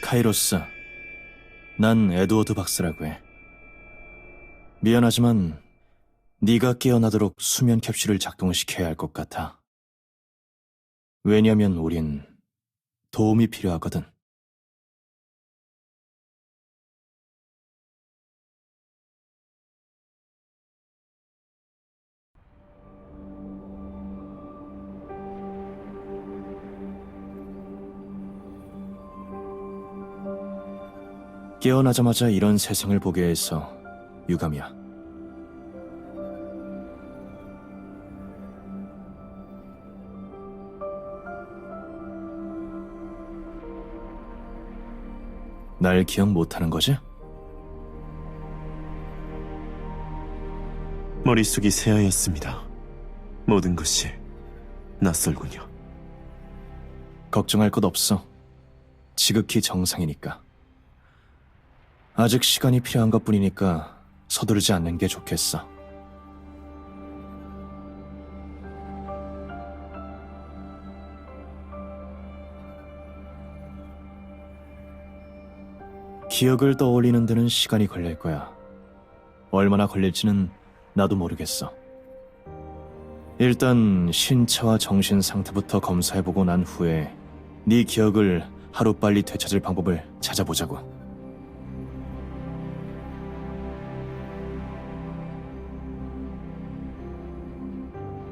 카이로스, 난 에드워드 박스라고 해. 미안하지만 네가 깨어나도록 수면 캡슐을 작동시켜야 할 것 같아. 왜냐면 우린 도움이 필요하거든. 깨어나자마자 이런 세상을 보게 해서 유감이야. 날 기억 못하는 거지? 머릿속이 새하얗습니다. 모든 것이 낯설군요. 걱정할 것 없어. 지극히 정상이니까. 아직 시간이 필요한 것뿐이니까 서두르지 않는 게 좋겠어. 기억을 떠올리는 데는 시간이 걸릴 거야. 얼마나 걸릴지는 나도 모르겠어. 일단 신체와 정신 상태부터 검사해보고 난 후에 네 기억을 하루빨리 되찾을 방법을 찾아보자고.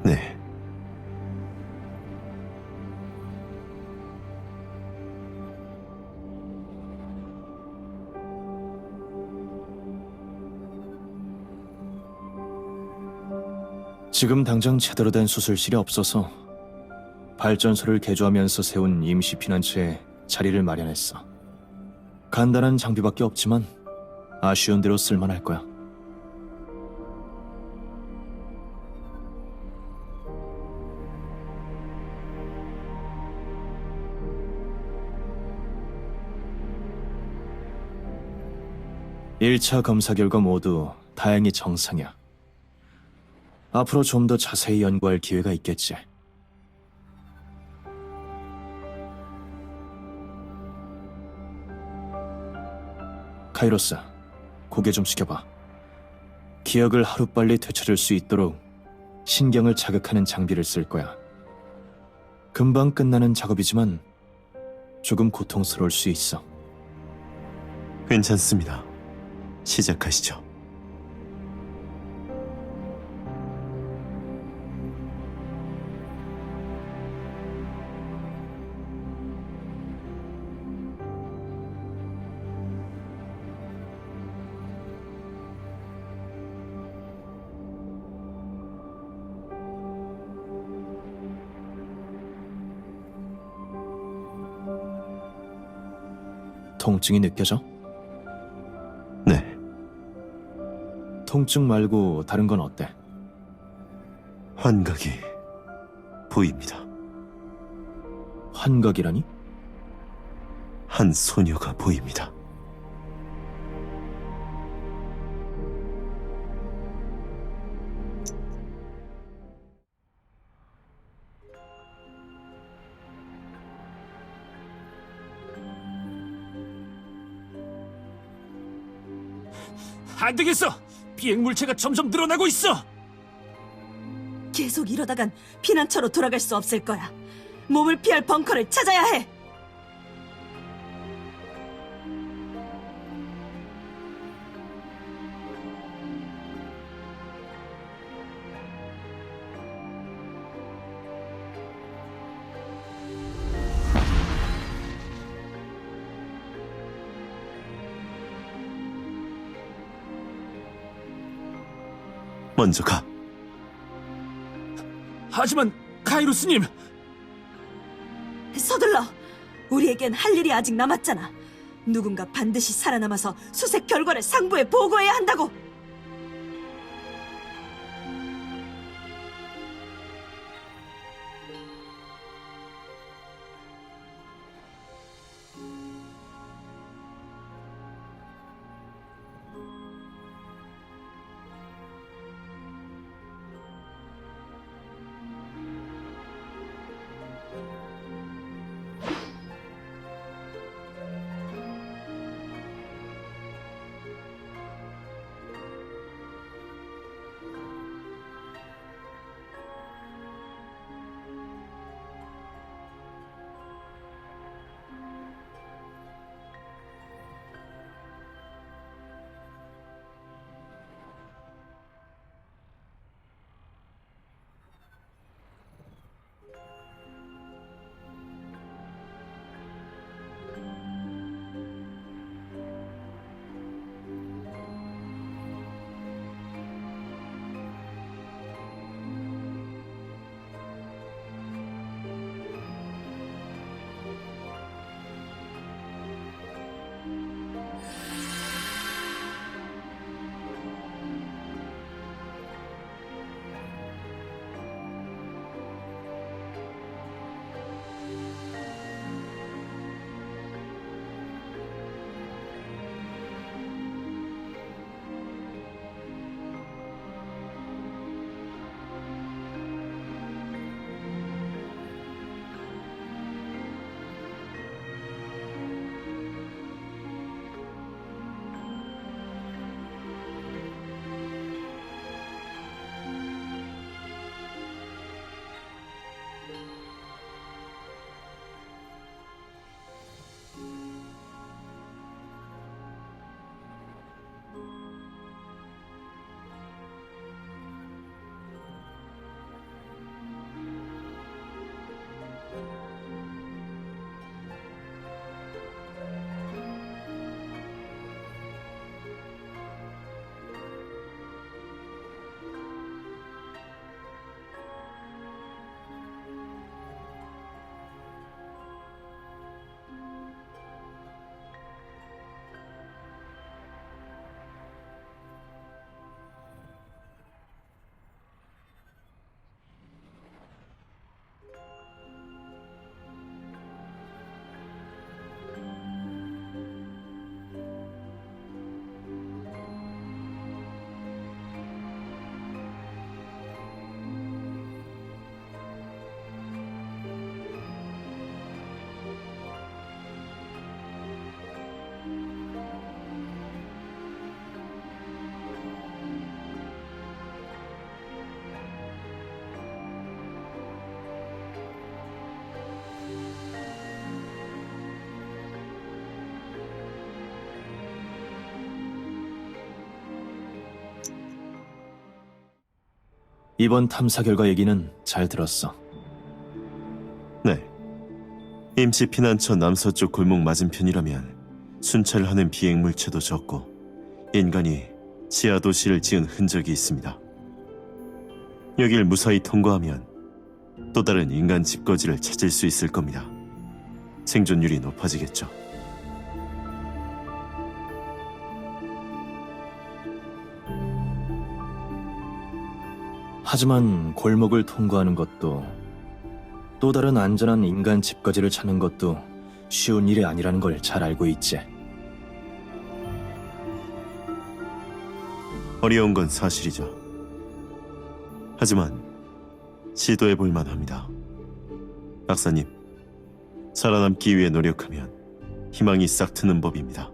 네. 지금 당장 제대로 된 수술실이 없어서 발전소를 개조하면서 세운 임시 피난처에 자리를 마련했어. 간단한 장비밖에 없지만 아쉬운 대로 쓸만할 거야. (1차) 검사 결과 모두 다행히 정상이야. 앞으로 좀 더 자세히 연구할 기회가 있겠지. 카이로스, 고개 좀 숙여봐. 기억을 하루빨리 되찾을 수 있도록 신경을 자극하는 장비를 쓸 거야. 금방 끝나는 작업이지만 조금 고통스러울 수 있어. 괜찮습니다. 시작하시죠. 통증이 느껴져? 네. 통증 말고 다른 건 어때? 환각이 보입니다. 환각이라니? 한 소녀가 보입니다. 안 되겠어! 비행물체가 점점 늘어나고 있어! 계속 이러다간 피난처로 돌아갈 수 없을 거야. 몸을 피할 벙커를 찾아야 해. 먼저 가. 하지만 카이로스님! 서둘러. 우리에겐 할 일이 아직 남았잖아. 누군가 반드시 살아남아서 수색 결과를 상부에 보고해야 한다고. 이번 탐사 결과 얘기는 잘 들었어. 네. 임시 피난처 남서쪽 골목 맞은편이라면 순찰을 하는 비행 물체도 적고 인간이 지하 도시를 지은 흔적이 있습니다. 여길 무사히 통과하면 또 다른 인간 집거지를 찾을 수 있을 겁니다. 생존율이 높아지겠죠. 하지만 골목을 통과하는 것도 또 다른 안전한 인간 집거지를 찾는 것도 쉬운 일이 아니라는 걸 잘 알고 있지. 어려운 건 사실이죠. 하지만 시도해 볼 만합니다. 박사님, 살아남기 위해 노력하면 희망이 싹 트는 법입니다.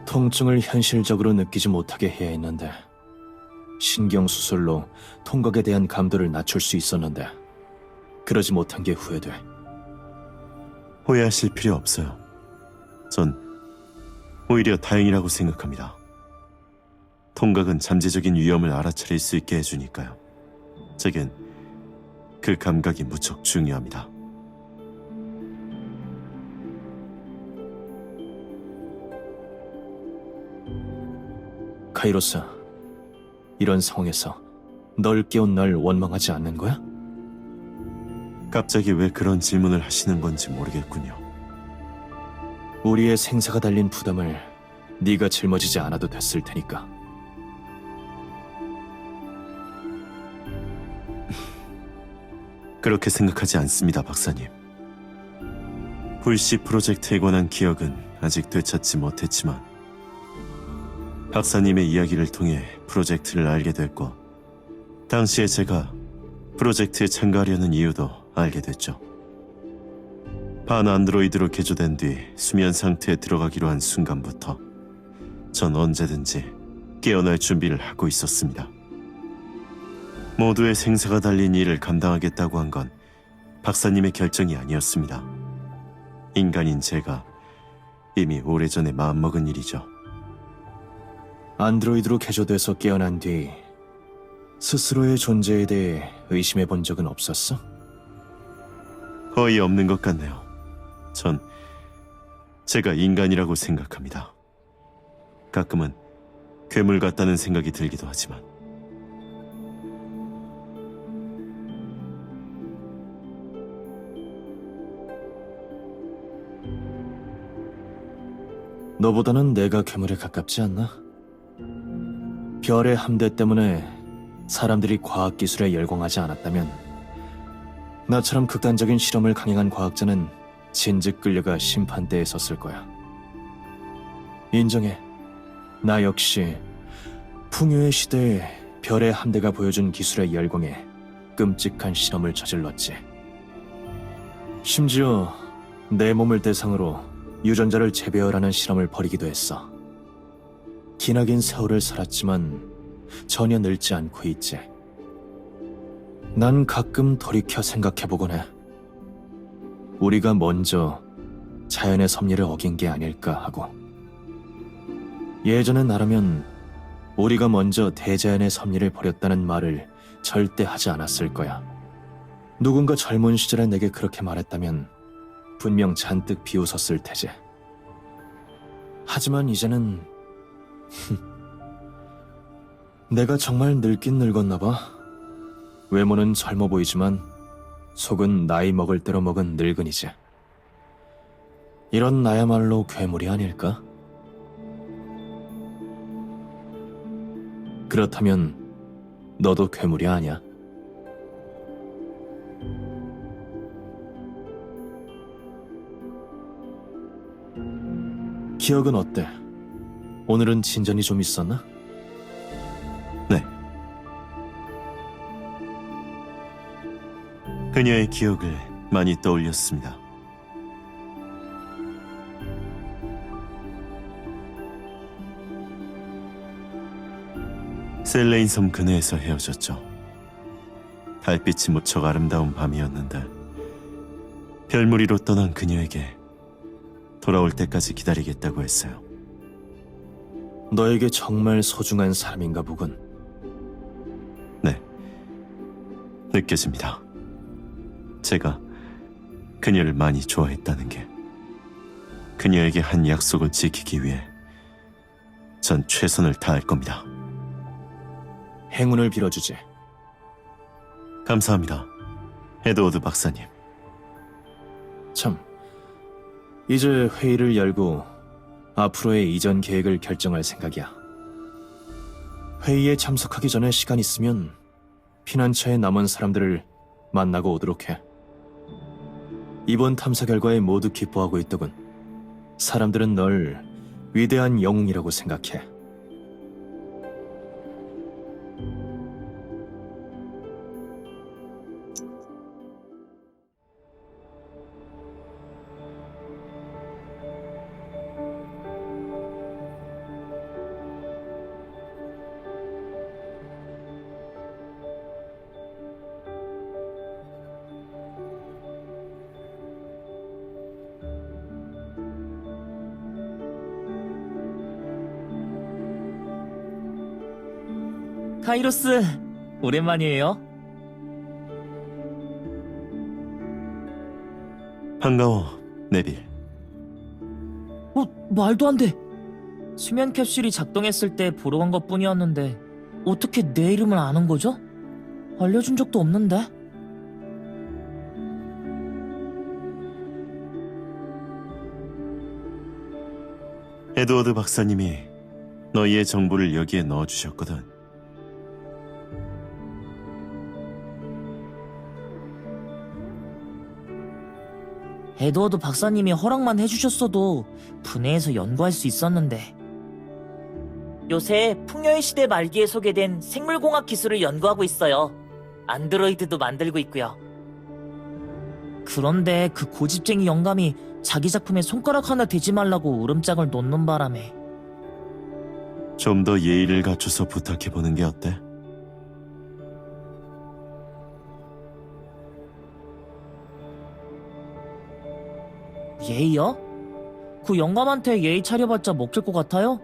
통증을 현실적으로 느끼지 못하게 해야 했는데, 신경수술로 통각에 대한 감도를 낮출 수 있었는데 그러지 못한 게 후회돼. 후회하실 필요 없어요. 전 오히려 다행이라고 생각합니다. 통각은 잠재적인 위험을 알아차릴 수 있게 해주니까요. 제겐 그 감각이 무척 중요합니다. 카이로스, 이런 상황에서 널 깨운 날 원망하지 않는 거야? 갑자기 왜 그런 질문을 하시는 건지 모르겠군요. 우리의 생사가 달린 부담을 네가 짊어지지 않아도 됐을 테니까. 그렇게 생각하지 않습니다, 박사님. 불시 프로젝트에 관한 기억은 아직 되찾지 못했지만 박사님의 이야기를 통해 프로젝트를 알게 됐고 당시에 제가 프로젝트에 참가하려는 이유도 알게 됐죠. 반 안드로이드로 개조된 뒤 수면 상태에 들어가기로 한 순간부터 전 언제든지 깨어날 준비를 하고 있었습니다. 모두의 생사가 달린 일을 감당하겠다고 한 건 박사님의 결정이 아니었습니다. 인간인 제가 이미 오래전에 마음먹은 일이죠. 안드로이드로 개조돼서 깨어난 뒤 스스로의 존재에 대해 의심해 본 적은 없었어? 거의 없는 것 같네요. 전 제가 인간이라고 생각합니다. 가끔은 괴물 같다는 생각이 들기도 하지만 너보다는 내가 괴물에 가깝지 않나? 별의 함대 때문에 사람들이 과학기술에 열광하지 않았다면 나처럼 극단적인 실험을 강행한 과학자는 진즉 끌려가 심판대에 섰을 거야. 인정해. 나 역시 풍요의 시대에 별의 함대가 보여준 기술에 열광해 끔찍한 실험을 저질렀지. 심지어 내 몸을 대상으로 유전자를 재배열하는 실험을 벌이기도 했어. 기나긴 세월을 살았지만 전혀 늙지 않고 있지. 난 가끔 돌이켜 생각해보곤 해. 우리가 먼저 자연의 섭리를 어긴 게 아닐까 하고. 예전에 나라면 우리가 먼저 대자연의 섭리를 벌였다는 말을 절대 하지 않았을 거야. 누군가 젊은 시절에 내게 그렇게 말했다면 분명 잔뜩 비웃었을 테지. 하지만 이제는 내가 정말 늙긴 늙었나 봐. 외모는 젊어 보이지만 속은 나이 먹을 대로 먹은 늙은이지. 이런 나야말로 괴물이 아닐까? 그렇다면 너도 괴물이 아니야? 기억은 어때? 오늘은 진전이 좀 있었나? 네. 그녀의 기억을 많이 떠올렸습니다. 셀레인 섬 근해에서 헤어졌죠. 달빛이 무척 아름다운 밤이었는데 별무리로 떠난 그녀에게 돌아올 때까지 기다리겠다고 했어요. 너에게 정말 소중한 사람인가 보군. 네, 느껴집니다. 제가 그녀를 많이 좋아했다는 게. 그녀에게 한 약속을 지키기 위해 전 최선을 다할 겁니다. 행운을 빌어주지. 감사합니다, 에드워드 박사님. 참, 이제 회의를 열고 앞으로의 이전 계획을 결정할 생각이야. 회의에 참석하기 전에 시간 있으면 피난처에 남은 사람들을 만나고 오도록 해. 이번 탐사 결과에 모두 기뻐하고 있더군. 사람들은 널 위대한 영웅이라고 생각해. 카이로스, 오랜만이에요. 반가워, 네빌. 말도 안 돼. 수면 캡슐이 작동했을 때 보러 간 것뿐이었는데 어떻게 내 이름을 아는 거죠? 알려준 적도 없는데. 에드워드 박사님이 너희의 정보를 여기에 넣어주셨거든. 에드워드 박사님이 허락만 해주셨어도 분해해서 연구할 수 있었는데. 요새 풍요의 시대 말기에 소개된 생물공학 기술을 연구하고 있어요. 안드로이드도 만들고 있고요. 그런데 그 고집쟁이 영감이 자기 작품에 손가락 하나 대지 말라고 으름장을 놓는 바람에. 좀 더 예의를 갖춰서 부탁해보는 게 어때? 예의요? 그 영감한테 예의 차려봤자 먹힐 것 같아요?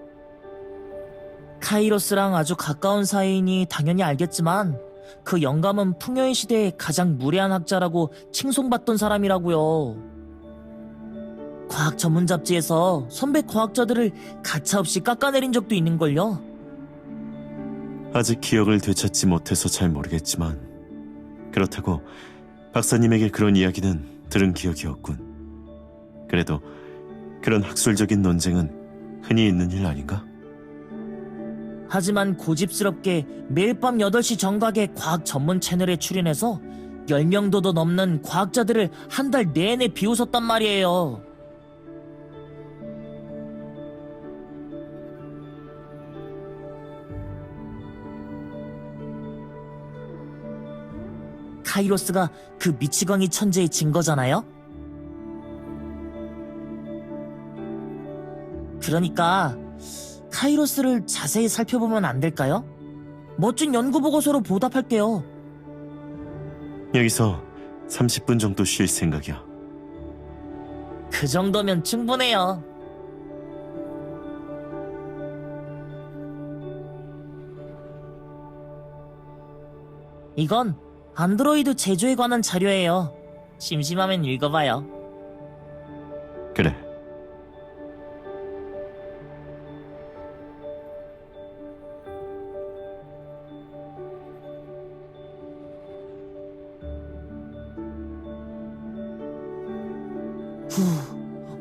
카이로스랑 아주 가까운 사이이니 당연히 알겠지만 그 영감은 풍요의 시대의 가장 무례한 학자라고 칭송받던 사람이라고요. 과학 전문 잡지에서 선배 과학자들을 가차없이 깎아내린 적도 있는걸요. 아직 기억을 되찾지 못해서 잘 모르겠지만 그렇다고 박사님에게 그런 이야기는 들은 기억이 없군. 그래도 그런 학술적인 논쟁은 흔히 있는 일 아닌가? 하지만 고집스럽게 매일 밤 8시 정각에 과학 전문 채널에 출연해서 10명도 더 넘는 과학자들을 한 달 내내 비웃었단 말이에요. 카이로스가 그 미치광이 천재의 증거잖아요? 그러니까 카이로스를 자세히 살펴보면 안 될까요? 멋진 연구보고서로 보답할게요. 여기서 30분 정도 쉴 생각이야. 그 정도면 충분해요. 이건 안드로이드 제조에 관한 자료예요. 심심하면 읽어봐요. 그래.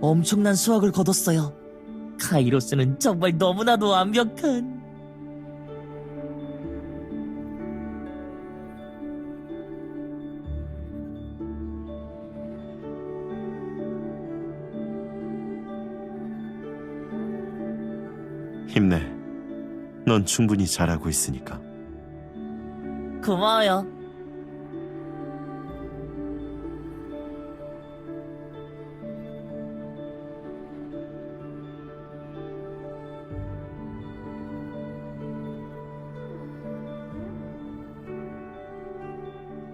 엄청난 수확을 거뒀어요. 카이로스는 정말 너무나도 완벽한... 힘내. 넌 충분히 잘하고 있으니까. 고마워요.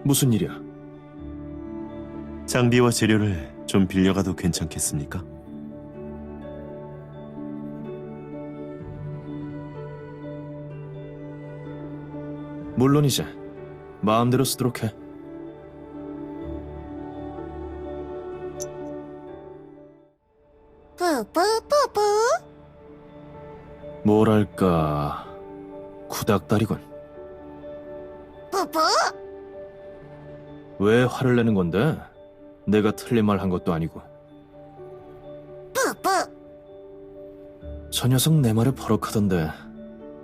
무슨 일이야? 장비와 재료를 좀 빌려가도 괜찮겠습니까? 물론이지. 마음대로 쓰도록 해. 뿌뿌뿌뿌. 뭐랄까... 구닥다리군. 뿌뿌. 왜 화를 내는 건데? 내가 틀린 말 한 것도 아니고. 뿌뿌. 저 녀석 내 말에 버럭하던데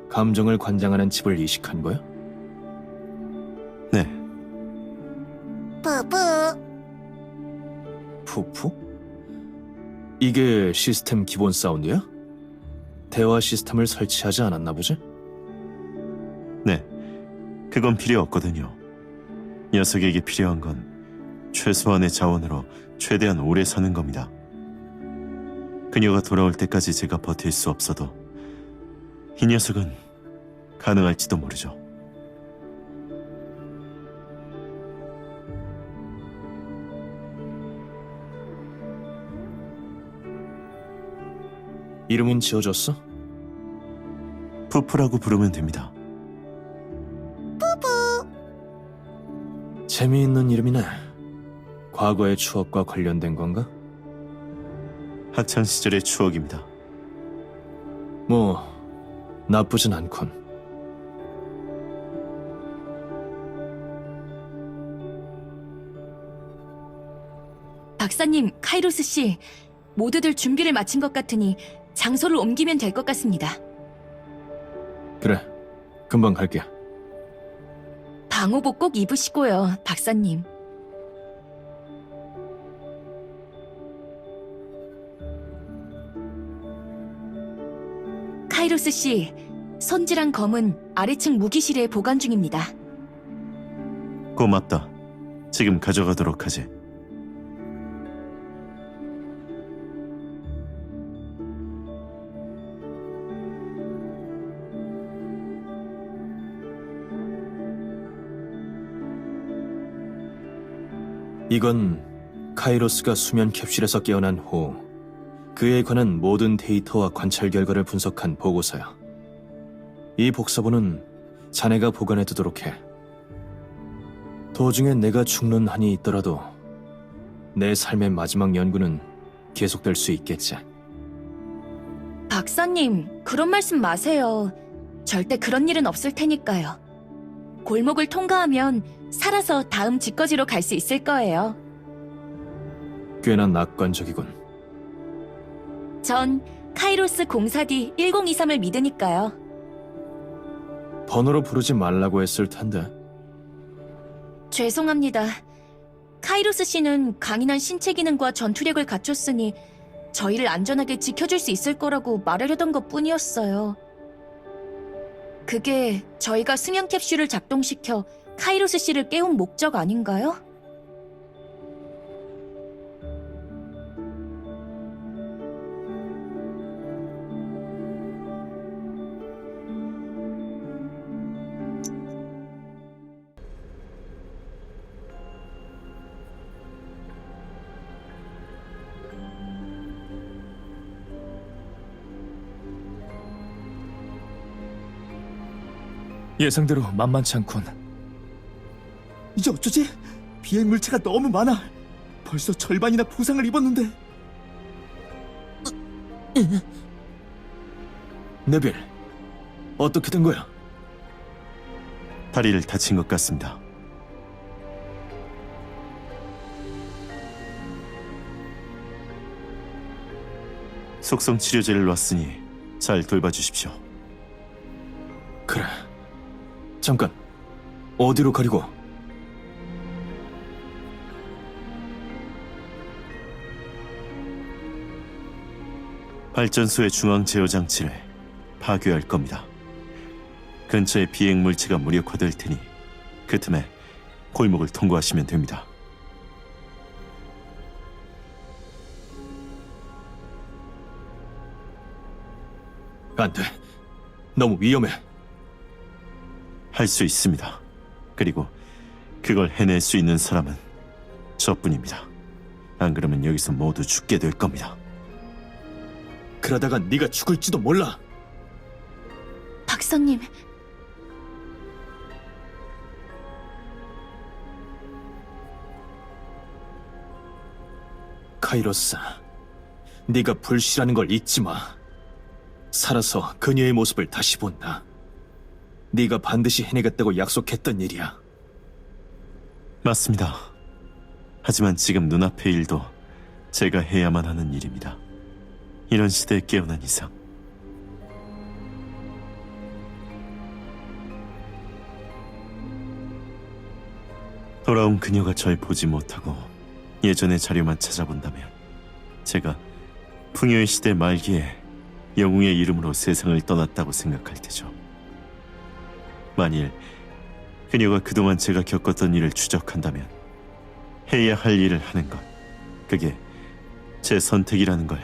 감정을 관장하는 칩을 이식한 거야? 네, 뿌뿌. 푸푸? 이게 시스템 기본 사운드야? 대화 시스템을 설치하지 않았나 보지? 네. 그건 필요 없거든요. 녀석에게 필요한 건 최소한의 자원으로 최대한 오래 사는 겁니다. 그녀가 돌아올 때까지 제가 버틸 수 없어도 이 녀석은 가능할지도 모르죠. 이름은 지어줬어? 푸푸라고 부르면 됩니다. 재미있는 이름이네. 과거의 추억과 관련된 건가? 학창 시절의 추억입니다. 뭐 나쁘진 않군. 박사님, 카이로스 씨, 모두들 준비를 마친 것 같으니 장소를 옮기면 될 것 같습니다. 그래, 금방 갈게. 방호복 꼭 입으시고요, 박사님. 카이로스 씨, 손질한 검은 아래층 무기실에 보관 중입니다. 고맙다. 지금 가져가도록 하지. 이건 카이로스가 수면 캡슐에서 깨어난 후 그에 관한 모든 데이터와 관찰 결과를 분석한 보고서야. 이 복사본은 자네가 보관해두도록 해. 도중에 내가 죽는 한이 있더라도 내 삶의 마지막 연구는 계속될 수 있겠지. 박사님, 그런 말씀 마세요. 절대 그런 일은 없을 테니까요. 골목을 통과하면 살아서 다음 집거지로 갈 수 있을 거예요. 꽤나 낙관적이군. 전 카이로스 04D 1023을 믿으니까요. 번호로 부르지 말라고 했을 텐데. 죄송합니다. 카이로스 씨는 강인한 신체 기능과 전투력을 갖췄으니 저희를 안전하게 지켜줄 수 있을 거라고 말하려던 것 뿐이었어요. 그게 저희가 수면 캡슐을 작동시켜 카이로스 씨를 깨운 목적 아닌가요? 예상대로 만만치 않군. 이제 어쩌지? 비행 물체가 너무 많아. 벌써 절반이나 부상을 입었는데. 네빌, 어떻게 된 거야? 다리를 다친 것 같습니다. 속성 치료제를 놨으니 잘 돌봐주십시오. 그래. 잠깐, 어디로 가려고? 발전소의 중앙 제어 장치를 파괴할 겁니다. 근처에 비행 물체가 무력화될 테니 그 틈에 골목을 통과하시면 됩니다. 안 돼. 너무 위험해. 할 수 있습니다. 그리고 그걸 해낼 수 있는 사람은 저뿐입니다. 안 그러면 여기서 모두 죽게 될 겁니다. 그러다가 네가 죽을지도 몰라. 박사님, 카이로스, 네가 불씨라는 걸 잊지 마. 살아서 그녀의 모습을 다시 본다. 네가 반드시 해내겠다고 약속했던 일이야. 맞습니다. 하지만 지금 눈앞의 일도 제가 해야만 하는 일입니다. 이런 시대에 깨어난 이상. 돌아온 그녀가 절 보지 못하고 예전의 자료만 찾아본다면 제가 풍요의 시대 말기에 영웅의 이름으로 세상을 떠났다고 생각할 테죠. 만일 그녀가 그동안 제가 겪었던 일을 추적한다면 해야 할 일을 하는 것, 그게 제 선택이라는 걸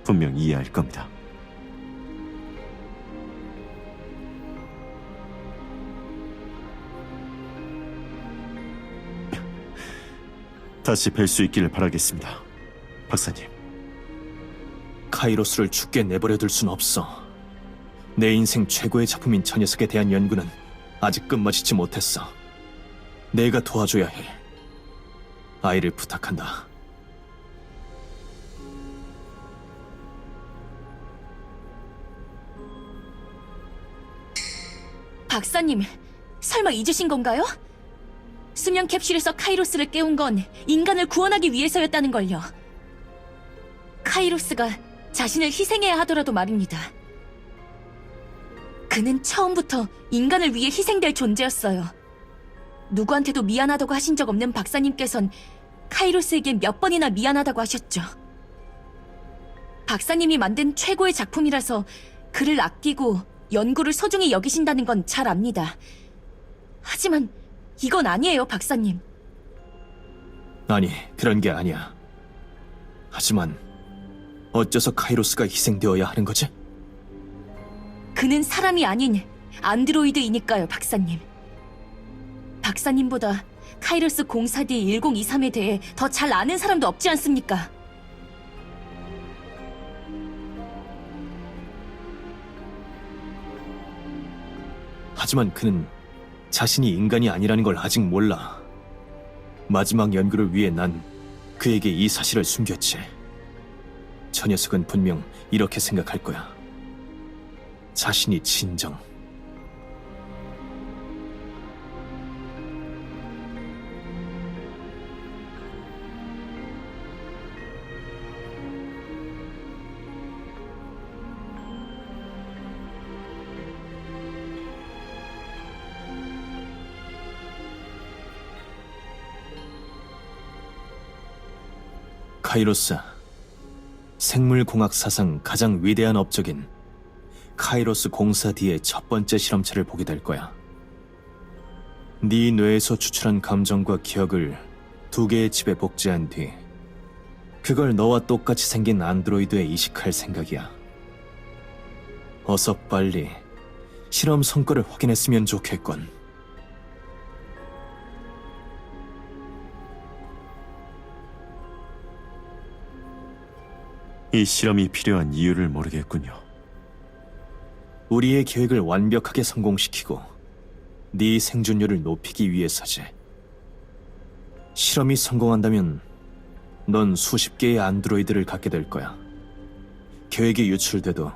분명 이해할 겁니다. 다시 뵐 수 있기를 바라겠습니다, 박사님. 카이로스를 죽게 내버려둘 순 없어. 내 인생 최고의 작품인 저 녀석에 대한 연구는 아직 끝마치지 못했어. 내가 도와줘야 해. 아이를 부탁한다. 박사님, 설마 잊으신 건가요? 수면 캡슐에서 카이로스를 깨운 건 인간을 구원하기 위해서였다는 걸요. 카이로스가 자신을 희생해야 하더라도 말입니다. 그는 처음부터 인간을 위해 희생될 존재였어요. 누구한테도 미안하다고 하신 적 없는 박사님께선 카이로스에게 몇 번이나 미안하다고 하셨죠. 박사님이 만든 최고의 작품이라서 그를 아끼고 연구를 소중히 여기신다는 건 잘 압니다. 하지만 이건 아니에요, 박사님. 아니, 그런 게 아니야. 하지만 어째서 카이로스가 희생되어야 하는 거지? 그는 사람이 아닌 안드로이드이니까요, 박사님. 박사님보다 카이로스 04D 1023에 대해 더 잘 아는 사람도 없지 않습니까? 하지만 그는 자신이 인간이 아니라는 걸 아직 몰라. 마지막 연구를 위해 난 그에게 이 사실을 숨겼지. 저 녀석은 분명 이렇게 생각할 거야. 자신이 진정. 카이로스, 생물공학 사상 가장 위대한 업적인 카이로스 04D의 첫 번째 실험체를 보게 될 거야. 네 뇌에서 추출한 감정과 기억을 두 개의 칩에 복제한 뒤 그걸 너와 똑같이 생긴 안드로이드에 이식할 생각이야. 어서 빨리 실험 성과를 확인했으면 좋겠군. 이 실험이 필요한 이유를 모르겠군요. 우리의 계획을 완벽하게 성공시키고 네 생존율을 높이기 위해서지. 실험이 성공한다면 넌 수십 개의 안드로이드를 갖게 될 거야. 계획이 유출돼도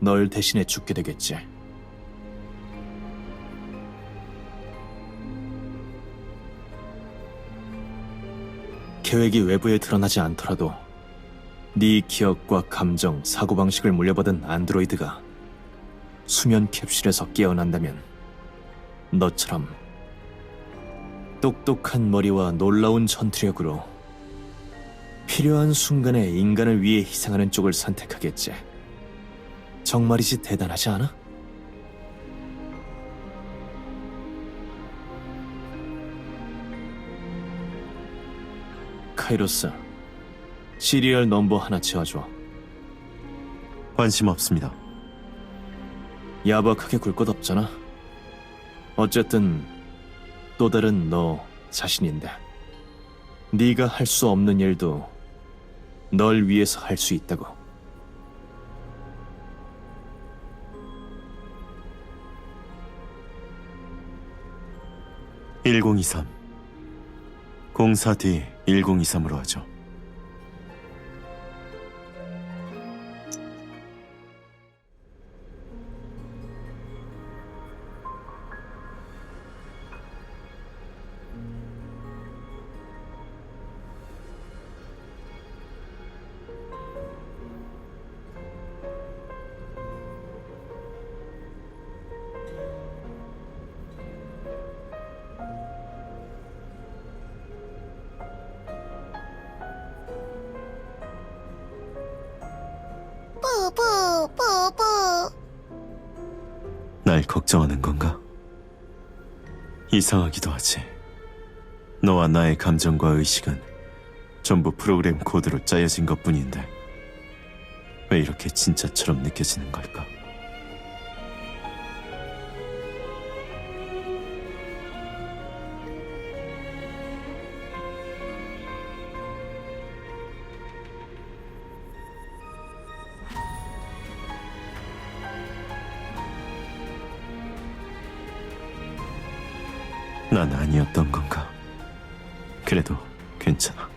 널 대신해 죽게 되겠지. 계획이 외부에 드러나지 않더라도 네 기억과 감정, 사고방식을 물려받은 안드로이드가 수면 캡슐에서 깨어난다면 너처럼 똑똑한 머리와 놀라운 전투력으로 필요한 순간에 인간을 위해 희생하는 쪽을 선택하겠지. 정말이지 대단하지 않아? 카이로스, 시리얼 넘버 하나 지어줘. 관심 없습니다. 야박하게 굴 것 없잖아. 어쨌든 또 다른 너 자신인데 네가 할 수 없는 일도 널 위해서 할 수 있다고. (1023) 04D 1023으로 하죠. 뿌뿌. 날 걱정하는 건가? 이상하기도 하지. 너와 나의 감정과 의식은 전부 프로그램 코드로 짜여진 것뿐인데 왜 이렇게 진짜처럼 느껴지는 걸까? 난 아니었던 건가? 그래도 괜찮아.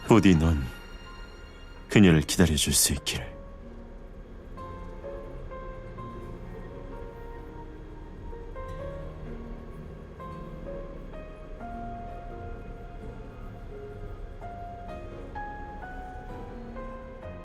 부디 넌 그녀를 기다려줄 수 있기를.